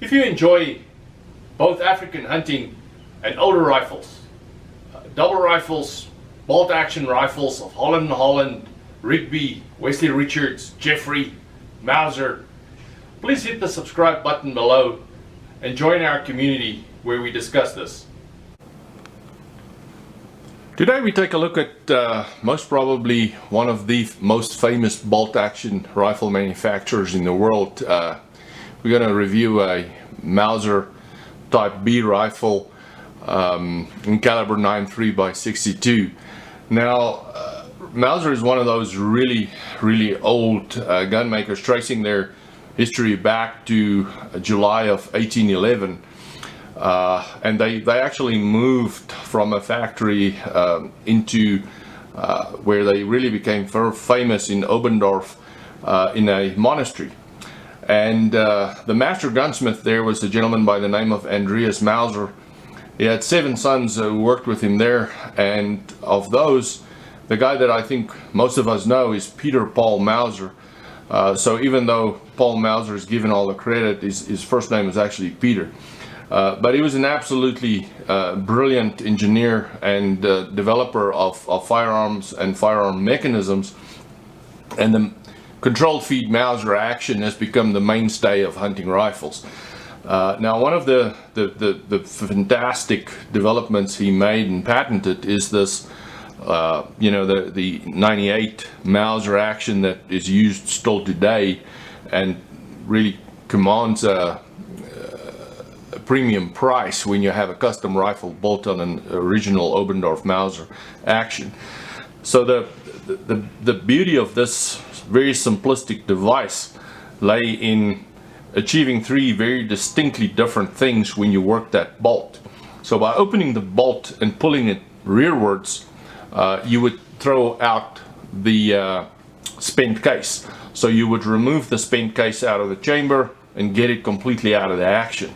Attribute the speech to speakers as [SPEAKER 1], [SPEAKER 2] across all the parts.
[SPEAKER 1] If you enjoy both African hunting and older rifles, double rifles, bolt action rifles of Holland & Holland, Rigby, Wesley Richards, Jeffrey, Mauser, please hit the subscribe button below and join our community where we discuss this. Today we take a look at most probably one of the most famous bolt action rifle manufacturers in the world. We're going to review a Mauser Type B rifle in caliber 9.3x62. Now Mauser is one of those really old gun makers, tracing their history back to July of 1811. And they actually moved from a factory into where they really became famous in Oberndorf in a monastery. And the master gunsmith there was a gentleman by the name of Andreas Mauser. He had 7 sons who worked with him there, and of those, the guy that I think most of us know is Peter Paul Mauser. So even though Paul Mauser is given all the credit, his first name is actually Peter. But he was an absolutely brilliant engineer and developer of firearms and firearm mechanisms, and the controlled feed Mauser action has become the mainstay of hunting rifles. Now one of the fantastic developments he made and patented is this the 98 Mauser action that is used still today and really commands a premium price when you have a custom rifle built on an original Oberndorf Mauser action. So the beauty of this very simplistic device lay in achieving 3 very distinctly different things when you work that bolt. So by opening the bolt and pulling it rearwards, you would throw out the spent case. So you would remove the spent case out of the chamber and get it completely out of the action.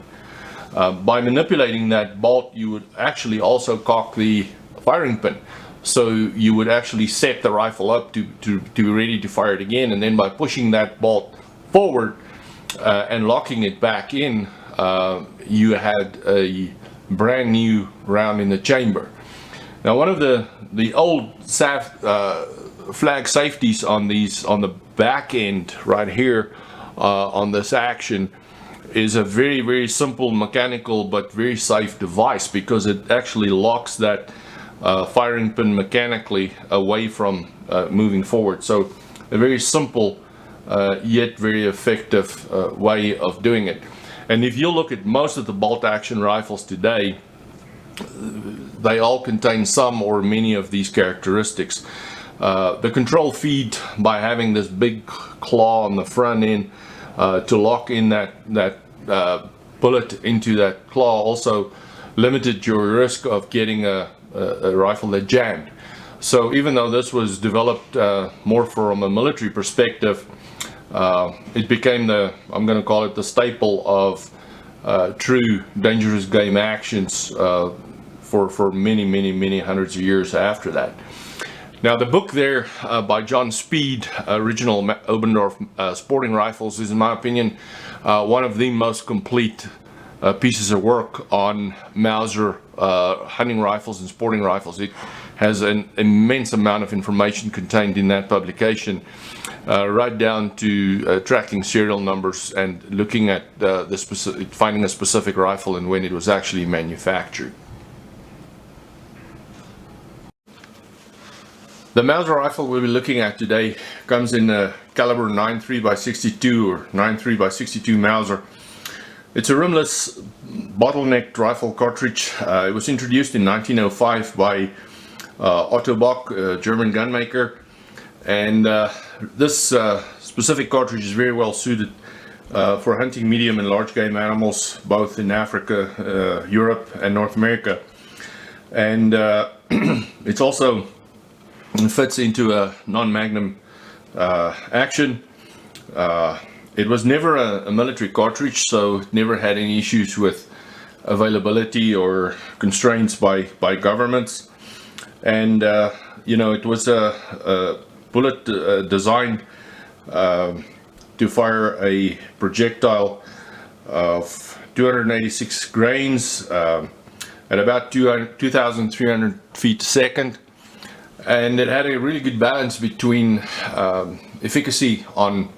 [SPEAKER 1] By manipulating that bolt, you would actually also cock the firing pin. So you would actually set the rifle up to be ready to fire it again, and then by pushing that bolt forward and locking it back in, you had a brand new round in the chamber. Now one of the old flag safeties on the back end right here on this action is a very simple mechanical but very safe device, because it actually locks that firing pin mechanically away from moving forward. So a very simple yet very effective way of doing it. And if you look at most of the bolt action rifles today, they all contain some or many of these characteristics. The control feed, by having this big claw on the front end to lock in that bullet into that claw, also limited your risk of getting a rifle that jammed. So even though this was developed more from a military perspective, it became I'm going to call it the staple of true dangerous game actions for many hundreds of years after that. Now the book there by John Speed, Original Oberndorf Sporting Rifles, is in my opinion one of the most complete pieces of work on Mauser hunting rifles and sporting rifles. It has an immense amount of information contained in that publication, right down to tracking serial numbers and looking at finding a specific rifle and when it was actually manufactured. The Mauser rifle we'll be looking at today comes in a caliber 9.3x62 or 9.3x62 Mauser. It's a rimless bottlenecked rifle cartridge. It was introduced in 1905 by Otto Bock, a German gunmaker, and this specific cartridge is very well suited for hunting medium and large game animals, both in Africa, Europe and North America. And it's also fits into a non-magnum action. It was never a military cartridge, so it never had any issues with availability or constraints by governments. And it was a bullet designed to fire a projectile of 286 grains at about 2,300 feet a second, and it had a really good balance between efficacy on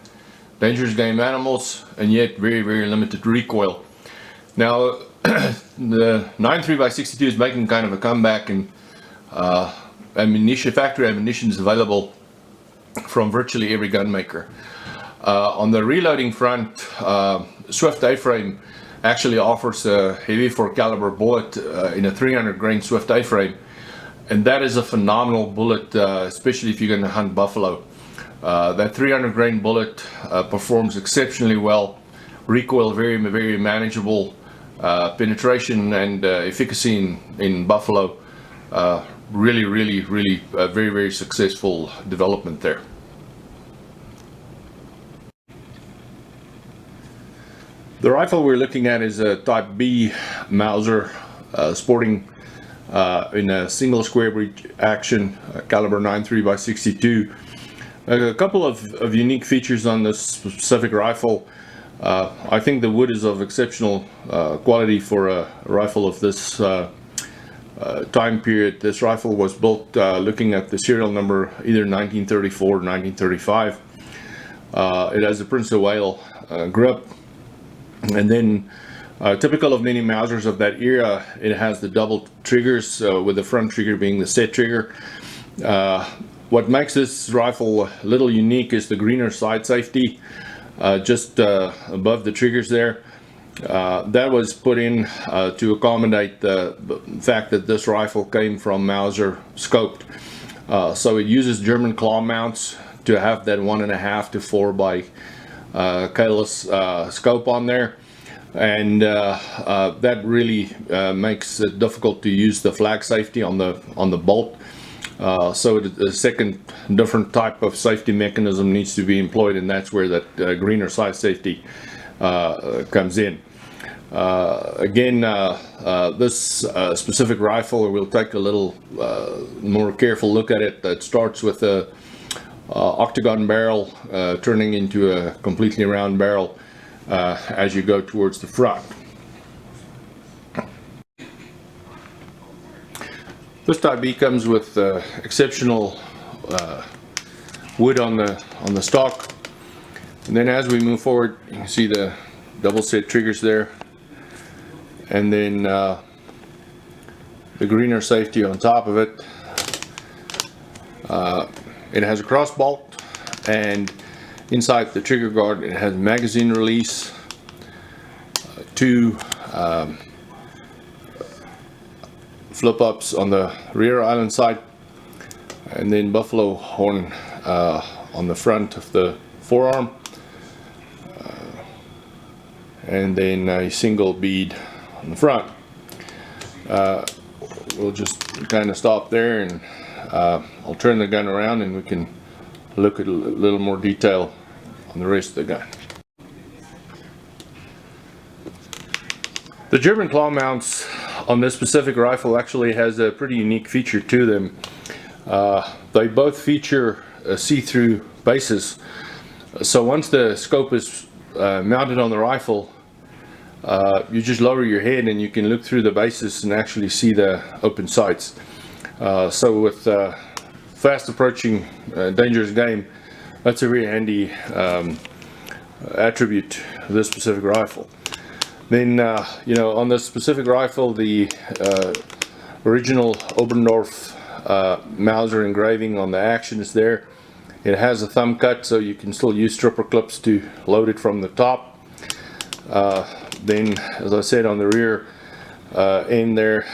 [SPEAKER 1] dangerous game animals and yet very, very limited recoil. Now the 9.3x62 is making kind of a comeback, and factory ammunition is available from virtually every gun maker. On the reloading front, Swift A-frame actually offers a heavy 4 caliber bullet in a 300 grain Swift A-frame, and that is a phenomenal bullet, especially if you're going to hunt buffalo. That 300 grain bullet performs exceptionally well, recoil very, very manageable, penetration and efficacy in buffalo, really very, very successful development there. The rifle we're looking at is a Type B Mauser, sporting in a single square breech action, caliber 9.3x62. A couple of unique features on this specific rifle. I think the wood is of exceptional quality for a rifle of this time period. This rifle was built looking at the serial number, either 1934 or 1935. It has a Prince of Wales grip, and then typical of many Mausers of that era, it has the double triggers, with the front trigger being the set trigger. What makes this rifle a little unique is the greener side safety just above the triggers there. That was put in to accommodate the fact that this rifle came from Mauser scoped. So it uses German claw mounts to have that 1.5 to 4 by Kalis scope on there, and that really makes it difficult to use the flag safety on the bolt. So a second different type of safety mechanism needs to be employed, and that's where that greener side safety comes in. Again, this specific rifle, we'll take a little more careful look at it. That starts with a octagon barrel turning into a completely round barrel as you go towards the front. This Type B comes with exceptional wood on the stock, and then as we move forward, you can see the double set triggers there, and then the greener safety on top of it. It has a cross bolt, and inside the trigger guard it has magazine release, two flip ups on the rear island side, and then buffalo horn on the front of the forearm, and then a single bead on the front. We'll just kind of stop there, and I'll turn the gun around and we can look at a little more detail on the rest of the gun. The German claw mounts on this specific rifle actually has a pretty unique feature to them. They both feature see-through bases, so once the scope is mounted on the rifle, you just lower your head and you can look through the bases and actually see the open sights. So with fast approaching dangerous game, that's a very handy attribute of this specific rifle. Then you know, on this specific rifle, the original Oberndorf Mauser engraving on the action is there. It has a thumb cut, so you can still use stripper clips to load it from the top. Then, as I said, on the rear end there,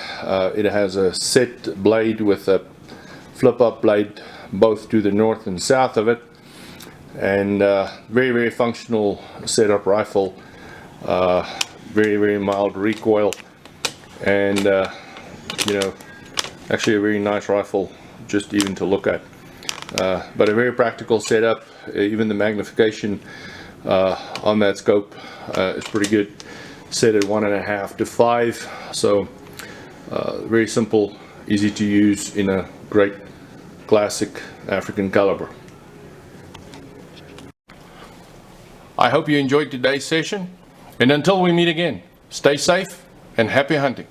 [SPEAKER 1] it has a set blade with a flip-up blade both to the north and south of it, and very functional setup rifle. Very mild recoil, and you know, actually a very nice rifle just even to look at, but a very practical setup. Even the magnification on that scope is pretty good, set at 1.5 to 5, so very simple, easy to use in a great classic African caliber. I hope you enjoyed today's session. And until we meet again, stay safe and happy hunting.